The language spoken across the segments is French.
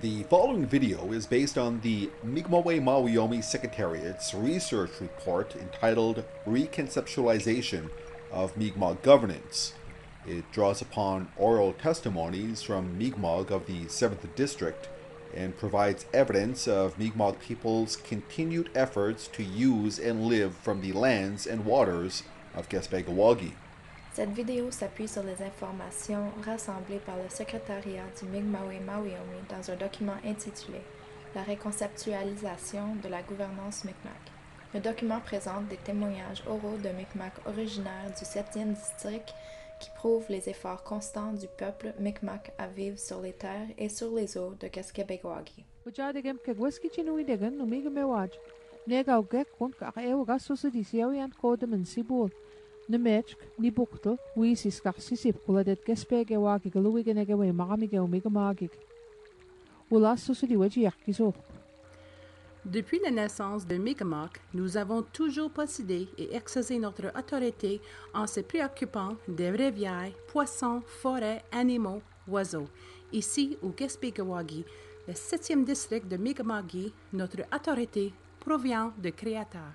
The following video is based on the Mi'gmaq Secretariat's research report entitled Reconceptualization of Mi'gmaq Governance. It draws upon oral testimonies from Mi'gmaq of the 7th District and provides evidence of Mi'gmaq people's continued efforts to use and live from the lands and waters of Gespe'gewa'gi. Cette vidéo s'appuie sur les informations rassemblées par le secrétariat du Mi'gmaq dans un document intitulé La réconceptualisation de la gouvernance Mi'gmaq. Le document présente des témoignages oraux de Mi'gmaq originaires du 7e district qui prouvent les efforts constants du peuple Mi'gmaq à vivre sur les terres et sur les eaux de Gespe'gewa'gi. Na méic ní buachta huí is scarcísip go le Gespe'gewa'gi go luigh ag Mi'gmaq. Ulas Depuis la naissance de Mi'gmaq, nous avons toujours possédé et exercé notre autorité en se préoccupant des rivières, poissons, forêts, animaux, oiseaux. Ici, au Gespe'gewa'gi, le 7e district de Mi'gmaq, notre autorité provient de Créateur.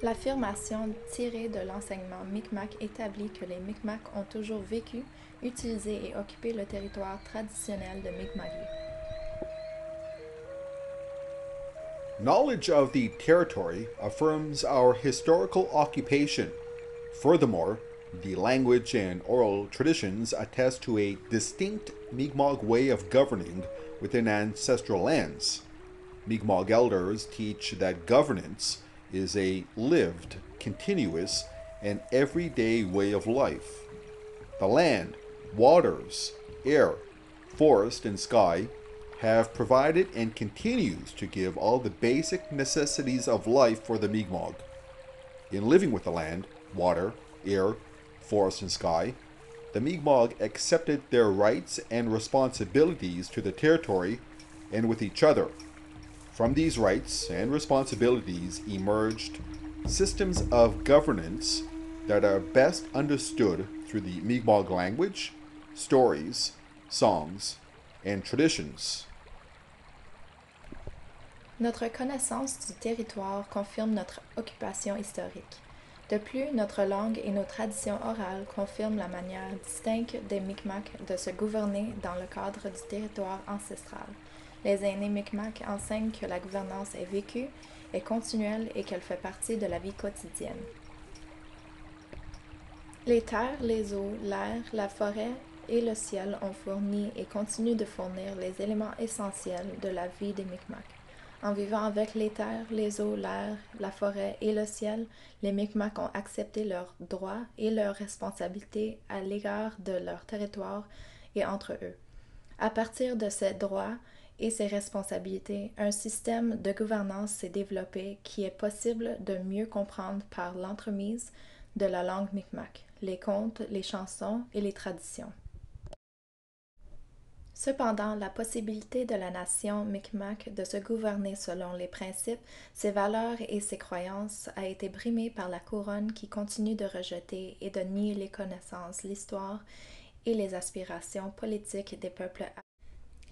L'affirmation tirée de l'enseignement Mi'gmaq établit que les Mi'gmaq ont toujours vécu, utilisé et occupé le territoire traditionnel de Mi'gmaq. Knowledge of the territory affirms our historical occupation. Furthermore, the language and oral traditions attest to a distinct Mi'gmaq way of governing within ancestral lands. Mi'gmaq elders teach that governance is a lived, continuous, and everyday way of life. The land, waters, air, forest, and sky have provided and continues to give all the basic necessities of life for the Mi'gmaq. In living with the land, water, air, forest, and sky, the Mi'gmaq accepted their rights and responsibilities to the territory and with each other. From these rights and responsibilities emerged systems of governance that are best understood through the Mi'gmaq language, stories, songs, and traditions. Notre connaissance du territoire confirme notre occupation historique. De plus, notre langue et nos traditions orales confirment la manière distincte des Mi'gmaq de se gouverner dans le cadre du territoire ancestral. Les aînés Mi'gmaq enseignent que la gouvernance est vécue, est continuelle et qu'elle fait partie de la vie quotidienne. Les terres, les eaux, l'air, la forêt et le ciel ont fourni et continuent de fournir les éléments essentiels de la vie des Mi'gmaq. En vivant avec les terres, les eaux, l'air, la forêt et le ciel, les Mi'gmaq ont accepté leurs droits et leurs responsabilités à l'égard de leur territoire et entre eux. À partir de ces droits et ses responsabilités, un système de gouvernance s'est développé qui est possible de mieux comprendre par l'entremise de la langue Mi'gmaq, les contes, les chansons et les traditions. Cependant, la possibilité de la nation Mi'gmaq de se gouverner selon les principes, ses valeurs et ses croyances a été brimée par la couronne qui continue de rejeter et de nier les connaissances, l'histoire et les aspirations politiques des peuples.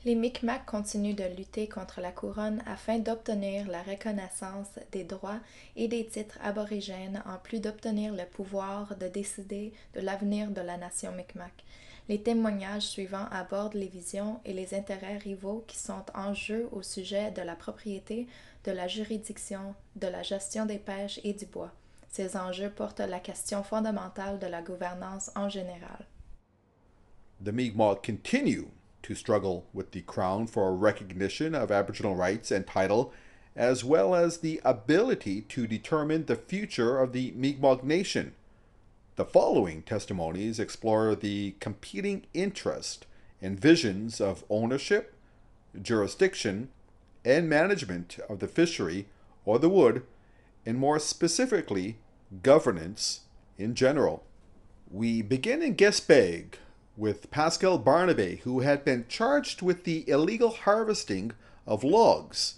Les Mi'gmaq continuent de lutter contre la couronne afin d'obtenir la reconnaissance des droits et des titres aborigènes en plus d'obtenir le pouvoir de décider de l'avenir de la nation Mi'gmaq. Les témoignages suivants abordent les visions et les intérêts rivaux qui sont en jeu au sujet de la propriété, de la juridiction, de la gestion des pêches et du bois. Ces enjeux portent la question fondamentale de la gouvernance en général. The Mi'gmaq continue to struggle with the Crown for recognition of Aboriginal rights and title, as well as the ability to determine the future of the Mi'gmaq nation. The following testimonies explore the competing interest and visions of ownership, jurisdiction, and management of the fishery or the wood, and more specifically, governance in general. We begin in Gespe'g with Pascal Barnaby, who had been charged with the illegal harvesting of logs.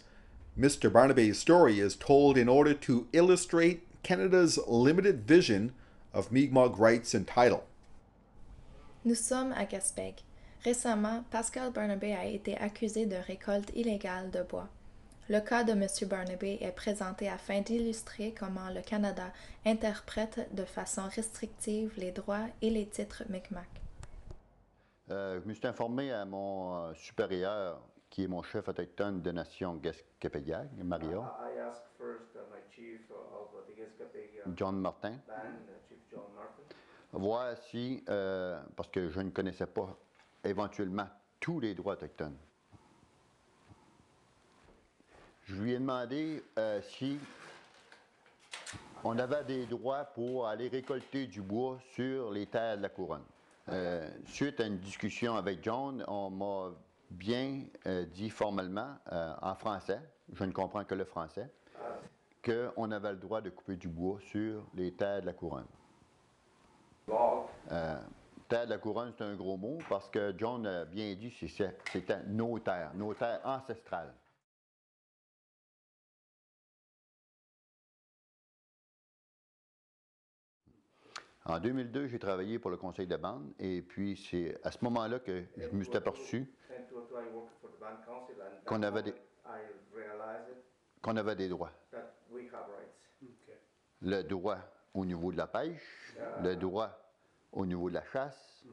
Mr. Barnaby's story is told in order to illustrate Canada's limited vision of Mi'gmaq rights and title. Nous sommes à Gespe'g. Récemment, Pascal Barnaby a été accusé de récolte illégale de bois. Le cas de M. Barnaby est présenté afin d'illustrer comment le Canada interprète de façon restrictive les droits et les titres Mi'gmaq. Je me suis informé à mon supérieur, qui est mon chef autochtone de nation Gespe'gewa'gi, Mario. I asked first my chief of the Gespe'gewa'gi John Martin. band, Chief John Martin. Voir si, parce que je ne connaissais pas éventuellement tous les droits autochtones. Je lui ai demandé si on avait des droits pour aller récolter du bois sur les terres de la couronne. Suite à une discussion avec John, on m'a bien dit formellement, en français, je ne comprends que le français, qu'on avait le droit de couper du bois sur les terres de la couronne. Terre de la couronne, c'est un gros mot parce que John a bien dit que c'était nos terres ancestrales. En 2002, j'ai travaillé pour le conseil de bande et puis c'est à ce moment-là que je me suis aperçu qu'on avait des droits. Le droit au niveau de la pêche, le droit au niveau de la chasse,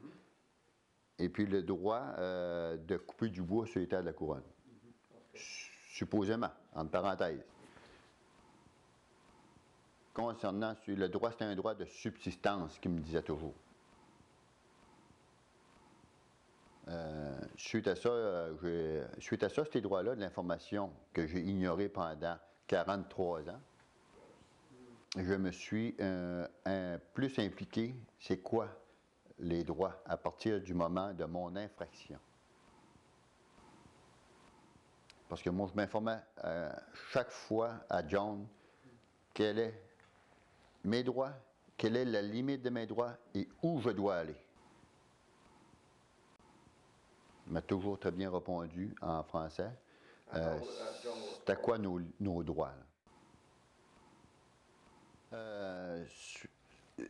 et puis le droit de couper du bois sur les terres de la couronne. Supposément, entre parenthèses. Concernant le droit, c'était un droit de subsistance, qu'il me disait toujours. Suite à ça, ces droits-là, de l'information que j'ai ignorée pendant 43 ans, je me suis plus impliqué, c'est quoi les droits à partir du moment de mon infraction. Parce que moi, je m'informais chaque fois à John quel est mes droits, quelle est la limite de mes droits et où je dois aller. Il m'a toujours très bien répondu en français. C'était quoi nos droits?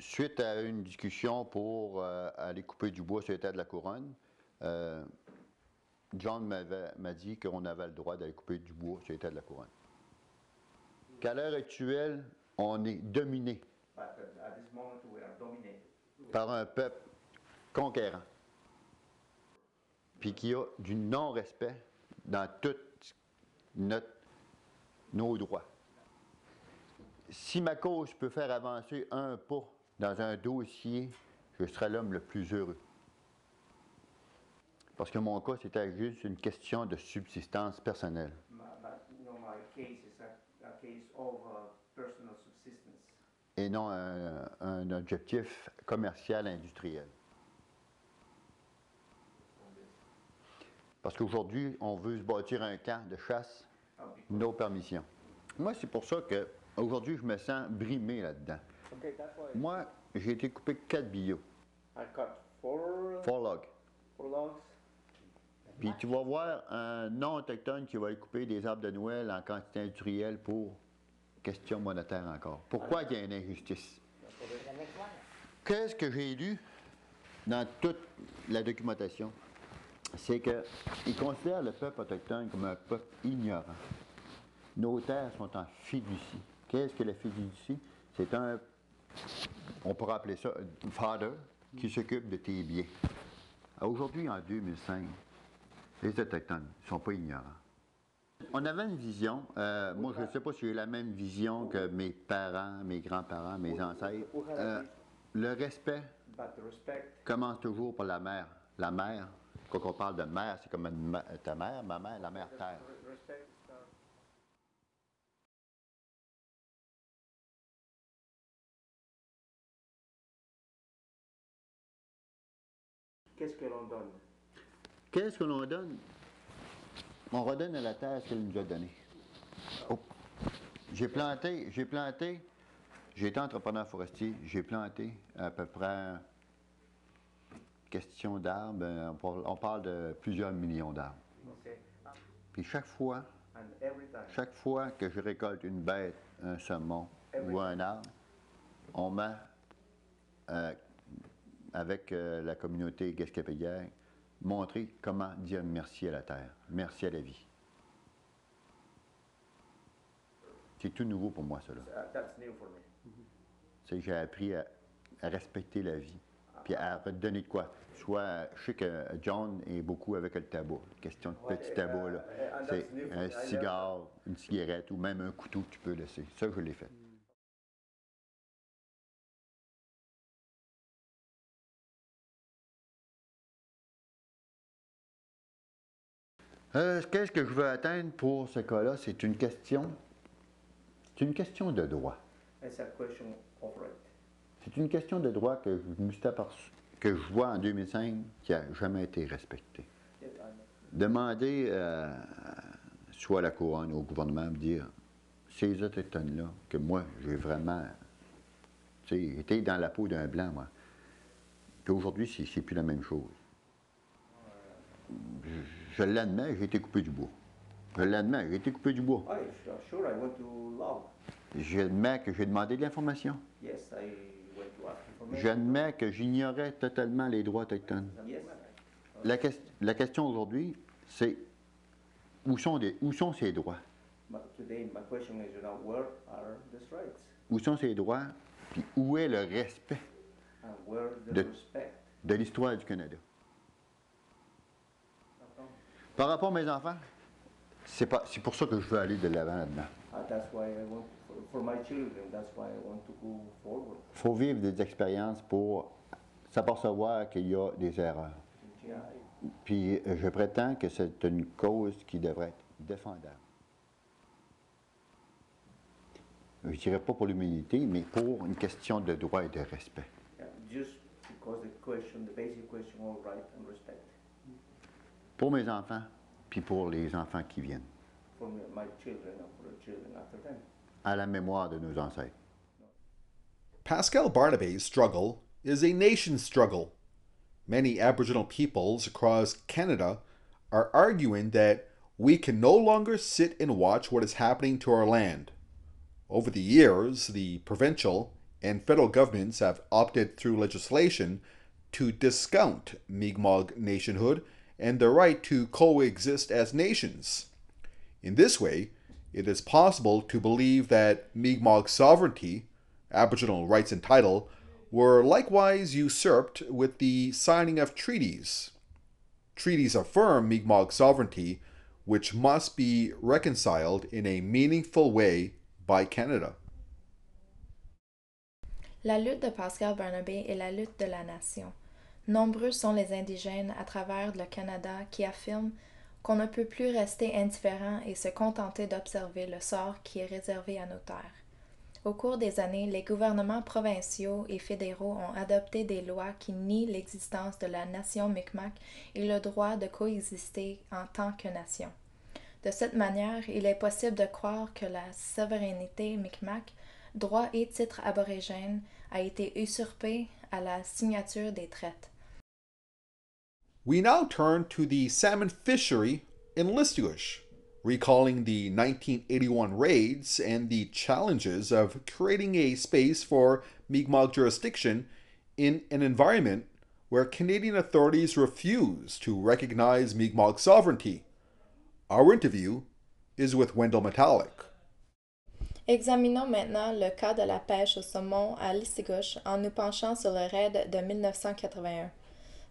Suite à une discussion pour aller couper du bois sur les terres de la couronne, John m'a dit qu'on avait le droit d'aller couper du bois sur les terres de la couronne. Qu'à l'heure actuelle, on est dominé par un peuple conquérant, puis qui a du non-respect dans tous nos droits. Si ma cause peut faire avancer un pas dans un dossier, je serai l'homme le plus heureux. Parce que mon cas, c'était juste une question de subsistance personnelle. Et non un objectif commercial industriel. Parce qu'aujourd'hui, on veut se bâtir un camp de chasse, nos permissions. Moi, c'est pour ça que aujourd'hui, je me sens brimé là-dedans. Moi, j'ai été coupé 4 billots. 4 logs. Puis tu vas voir un non-autochtone qui va aller couper des arbres de Noël en quantité industrielle pour question monétaire encore. Pourquoi il y a une injustice? Qu'est-ce que j'ai lu dans toute la documentation? C'est qu'ils considèrent le peuple autochtone comme un peuple ignorant. Nos terres sont en fiducie. Qu'est-ce que la fiducie? C'est on pourrait appeler ça un father qui s'occupe de tes biens. Aujourd'hui, en 2005, les Autochtones ne sont pas ignorants. On avait une vision, moi je ne sais pas si j'ai eu la même vision que mes parents, mes grands-parents, mes ancêtres. Le respect commence toujours par la mère. La mère, quand on parle de mère, c'est comme ta mère, ma mère, la mère terre. Qu'est-ce que l'on donne? Qu'est-ce que l'on donne? On redonne à la terre ce qu'elle nous a donné. Oh. J'ai été entrepreneur forestier, j'ai planté à peu près, question d'arbres, on parle de plusieurs millions d'arbres. Puis chaque fois que je récolte une bête, un saumon ou un arbre, on met, avec la communauté Gespe'gewa'gi, montrer comment dire merci à la terre, merci à la vie. C'est tout nouveau pour moi, cela. That's new for me. C'est que j'ai appris à respecter la vie, puis à redonner de quoi. Soit, je sais que John est beaucoup avec le tabac, question de petit tabac, là. C'est un cigare, une cigarette ou même un couteau que tu peux laisser. Ça, je l'ai fait. Qu'est-ce que je veux atteindre pour ce cas-là? C'est une question de droit. It's a question of right. C'est une question de droit que je me suis aperçu, que je vois en 2005 qui n'a jamais été respectée. Yes, I know. Demander soit à la couronne, au gouvernement, de dire ces Autochtones-là, que moi, j'ai vraiment été dans la peau d'un blanc, moi. Puis aujourd'hui, c'est plus la même chose. Je l'admets, j'ai été coupé du bois. Je l'admets, j'ai été coupé du bois. Sure, I went to law. J'admets que j'ai demandé de l'information. Yes, I went to ask information. J'admets que j'ignorais totalement les droits autochtones. Yes. La question aujourd'hui, c'est où sont ces droits? But today, my question is, where are these rights? Où sont ces droits? Puis où est le respect And where the De- respect? de l'histoire du Canada? Par rapport à mes enfants, c'est pour ça que je veux aller de l'avant là-dedans. That's why I want, for my children, that's why I want to go forward. Il faut vivre des expériences pour s'apercevoir qu'il y a des erreurs. Yeah, Puis je prétends que c'est une cause qui devrait être défendable. Je ne dirais pas pour l'humilité, mais pour une question de droit et de respect. just because the basic question of right and respect. Pour mes enfants, puis pour les enfants qui viennent. For my children and for the children after them. À la mémoire de nos ancêtres. Pascal Barnabé's struggle is a nation struggle. Many Aboriginal peoples across Canada are arguing that we can no longer sit and watch what is happening to our land. Over the years, the provincial and federal governments have opted through legislation to discount Mi'gmaq nationhood and the right to coexist as nations. In this way, it is possible to believe that Mi'gmaq sovereignty, Aboriginal rights and title, were likewise usurped with the signing of treaties. Treaties affirm Mi'gmaq sovereignty, which must be reconciled in a meaningful way by Canada. La lutte de Pascal Barnabé est la lutte de la nation. Nombreux sont les indigènes à travers le Canada qui affirment qu'on ne peut plus rester indifférent et se contenter d'observer le sort qui est réservé à nos terres. Au cours des années, les gouvernements provinciaux et fédéraux ont adopté des lois qui nient l'existence de la nation Mi'gmaq et le droit de coexister en tant que nation. De cette manière, il est possible de croire que la souveraineté Mi'gmaq, droit et titre aborigène, a été usurpée à la signature des traités. We now turn to the salmon fishery in Listigouche, recalling the 1981 raids and the challenges of creating a space for Mi'gmaq jurisdiction in an environment where Canadian authorities refuse to recognize Mi'gmaq sovereignty. Our interview is with Wendell Metallic. Examinons maintenant le cas de la pêche au saumon à Listigouche en nous penchant sur le raid de 1981.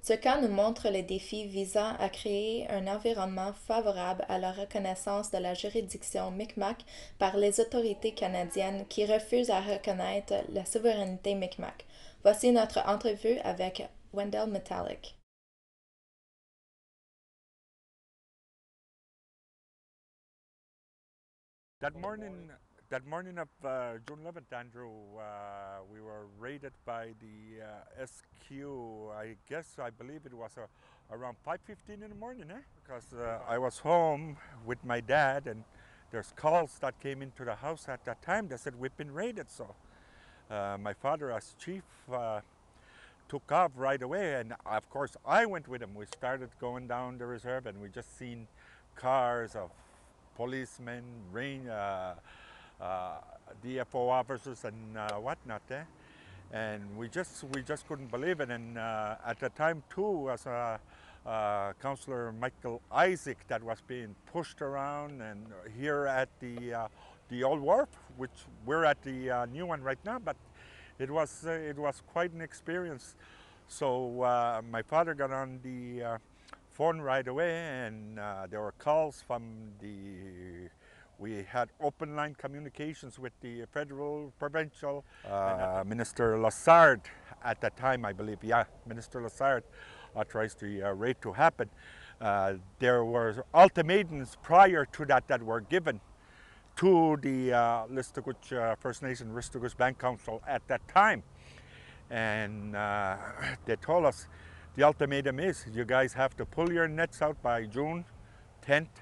Ce cas nous montre les défis visant à créer un environnement favorable à la reconnaissance de la juridiction Mi'gmaq par les autorités canadiennes qui refusent à reconnaître la souveraineté Mi'gmaq. Voici notre entrevue avec Wendell Metallic. That morning of June 11th, Andrew, we were raided by the SQ. I believe it was around 5:15 in the morning, Because I was home with my dad, and there's calls that came into the house at that time that said we've been raided. So my father, as chief, took off right away, and of course I went with him. We started going down the reserve, and we just seen cars of policemen, DFO officers and whatnot, and we just couldn't believe it. And at the time too, as Councillor Michael Isaac that was being pushed around, and here at the old wharf, which we're at the new one right now, but it was quite an experience. So my father got on the phone right away, and there were calls from we had open line communications with the federal, provincial, Minister Lassard at that time, I believe. Yeah, Minister Lassard authorized the raid to happen. There were ultimatums prior to that were given to the Listuguj First Nation Listuguj Bank Council at that time. And they told us the ultimatum is you guys have to pull your nets out by June 10th.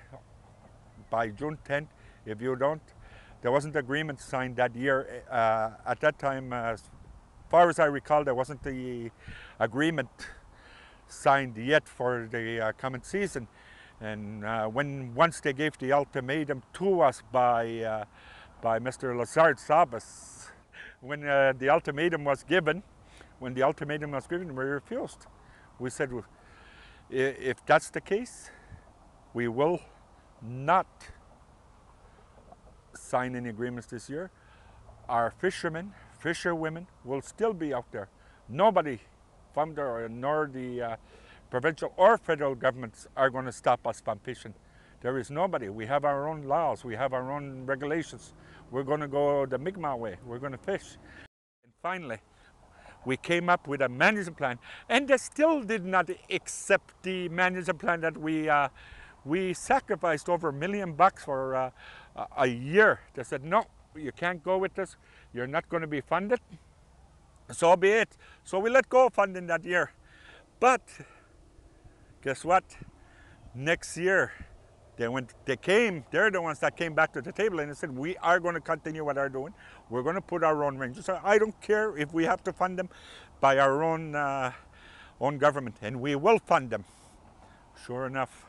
By June 10th, if you don't, there wasn't agreement signed that year. At that time, as far as I recall, there wasn't the agreement signed yet for the coming season. And once they gave the ultimatum to us by Mr. Lazard Sabas, when the ultimatum was given, we refused. We said, if that's the case, we will not sign any agreements this year. Our fishermen, fisherwomen will still be out there. Nobody from there, nor the provincial or federal governments are going to stop us from fishing. There is nobody. We have our own laws. We have our own regulations. We're going to go the Mi'gmaq way. We're going to fish. And finally, we came up with a management plan, and they still did not accept the management plan that we sacrificed over $1 million for a year. They said, no, you can't go with this. You're not going to be funded. So be it. So we let go of funding that year. But guess what? Next year, they're the ones that came back to the table and they said, we are going to continue what we're doing. We're going to put our own rangers. So I don't care if we have to fund them by our own government, and we will fund them. Sure enough,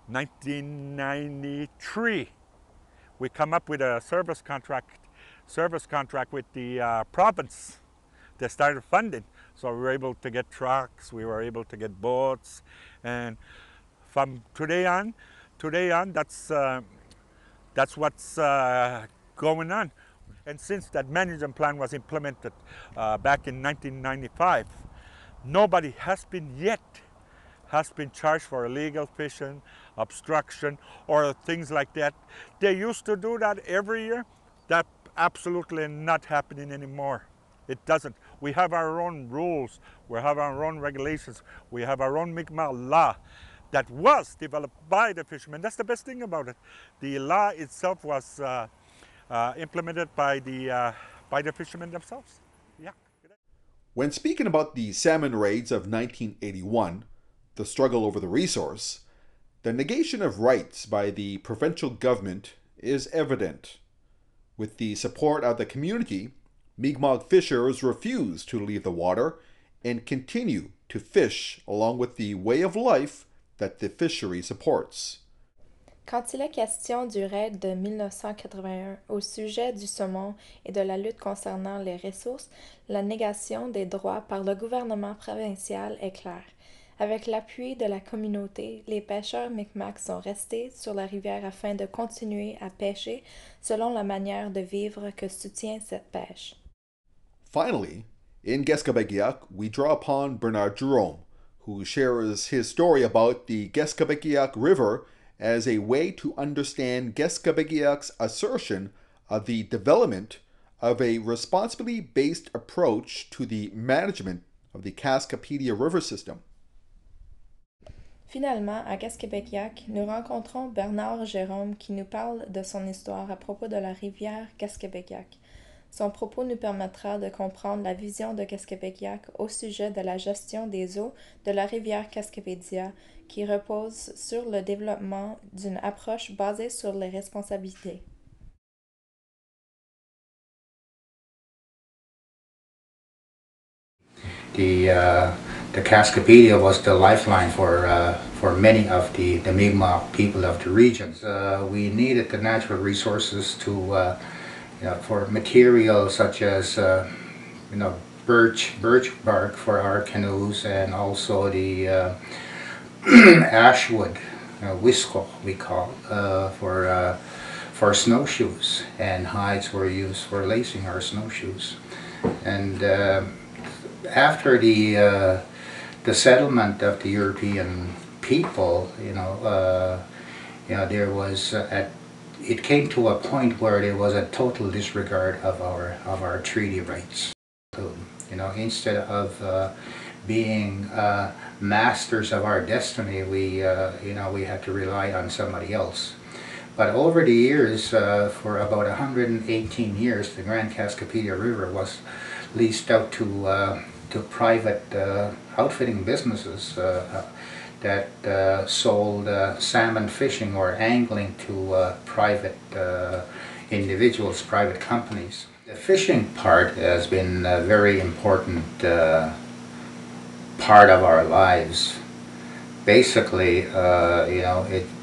1993, we come up with a service contract with the province. They started funding, so we were able to get trucks, we were able to get boats, and from today on, that's what's going on. And since that management plan was implemented back in 1995, nobody has been charged for illegal fishing, obstruction, or things like that. They used to do that every year. That's absolutely not happening anymore. It doesn't. We have our own rules. We have our own regulations. We have our own Mi'gmaq law that was developed by the fishermen. That's the best thing about it. The law itself was implemented by the fishermen themselves. Yeah. When speaking about the salmon raids of 1981, the struggle over the resource, the negation of rights by the provincial government is evident. With the support of the community, Mi'gmaq fishers refuse to leave the water and continue to fish along with the way of life that the fishery supports. Quand il est question du raid de 1981 au sujet du saumon et de la lutte concernant les ressources, la négation des droits par le gouvernement provincial est claire. Avec l'appui de la communauté, les pêcheurs Mi'gmaq sont restés sur la rivière afin de continuer à pêcher selon la manière de vivre que soutient cette pêche. Finally, in Gespe'gewa'gi, we draw upon Bernard Jerome, who shares his story about the Gespe'gewa'gi River as a way to understand Gespe'gewa'gi's assertion of the development of a responsibly-based approach to the management of the Cascapedia River system. Finalement, à Gespe'gewa'gi, nous rencontrons Bernard Jérôme qui nous parle de son histoire à propos de la rivière Gespe'gewa'gi. Son propos nous permettra de comprendre la vision de Gespe'gewa'gi au sujet de la gestion des eaux de la rivière Gespe'gewa'gi qui repose sur le développement d'une approche basée sur les responsabilités. The Cascapedia was the lifeline for many of the Mi'gmaq people of the regions. We needed the natural resources to for materials such as birch bark for our canoes, and also the ashwood, wisco we call, for snowshoes, and hides were used for lacing our snowshoes. And after the settlement of the European people, there was it came to a point where there was a total disregard of our treaty rights. So, instead of being masters of our destiny, we had to rely on somebody else. But over the years, for about 118 years, the Grand Cascapedia River was leased out to private outfitting businesses that sold salmon fishing or angling to private individuals, private companies. The fishing part has been a very important part of our lives. Basically,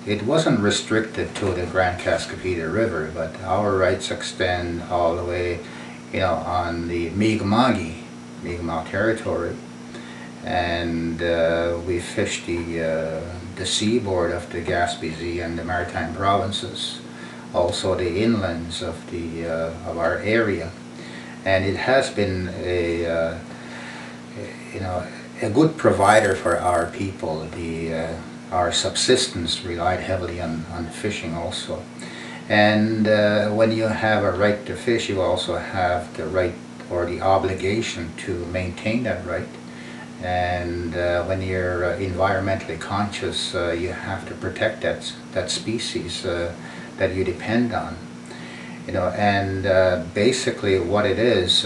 it wasn't restricted to the Grand Cascapedia River, but our rights extend all the way, on the Mi'gmaq territory, and we fished the seaboard of the Gaspé and the Maritime Provinces, also the inlands of our area, and it has been a good provider for our people. Our subsistence relied heavily on fishing also. And when you have a right to fish, you also have the right or the obligation to maintain that right. And when you're environmentally conscious, you have to protect that species that you depend on. And basically what it is,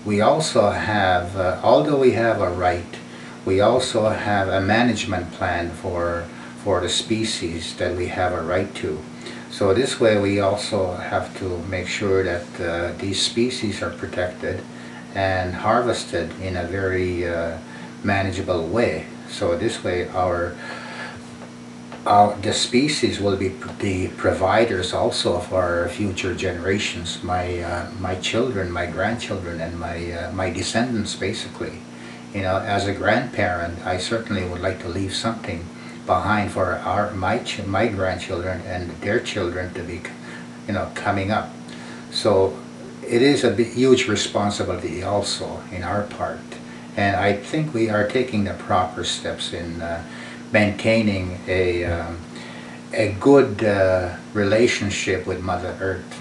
we also have, although we have a right, we also have a management plan for the species that we have a right to. So this way we also have to make sure that these species are protected and harvested in a very manageable way. So this way the species will be the providers also of our future generations, my children, my grandchildren, and my descendants, basically. As a grandparent, I certainly would like to leave something behind for my grandchildren and their children to be, coming up. So it is a huge responsibility also in our part, and I think we are taking the proper steps in maintaining a good relationship with Mother Earth.